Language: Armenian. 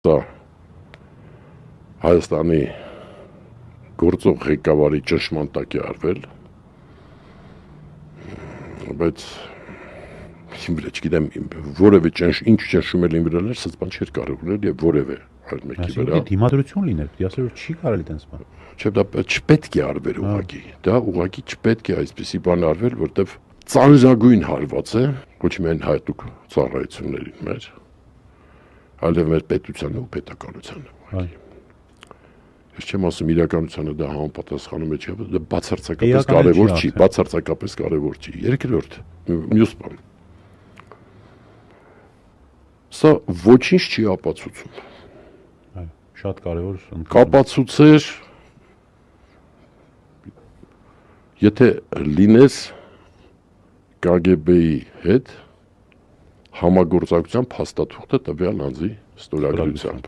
Դա Հայաստանի գործող ղեկավարի ճնշման տակ է արվել, բայց չգիտեմ, որևէ ինչ ճնշում էլ իմ վրա էր, սենց բան չէր կարող ունել եւ որևէ այլ մեկի վրա։ Դիմադրություն լիներ, պիտի ասել որ չի կարելի տենց բան։ Չէ, դա չպետք է արվեր ուղղակի։ Դա ուղղակի չպետք է այսպեսի բան արվել, որտեվ ծանրագույն հարված է, ոչ միայն հայտուկ ծառայություններին մեր, այլև մեր պետությանը ու պետականությանը ուղղակի։ Ես չեմ ասում իրականությանը դա համապատասխանում է, չէ, դա բացարձակապես կարևոր չի, բացարձակապես կարևոր չի։ Երկրորդ, մյուս բան։ Սա ոչինչ չի ապացուցում։ Այո, շատ կարևոր։ Կապացուցեր, եթե լինես KGB-ի հետ համագործակցության փաստաթուղթը տվյալ անձի ստորագրությամբ։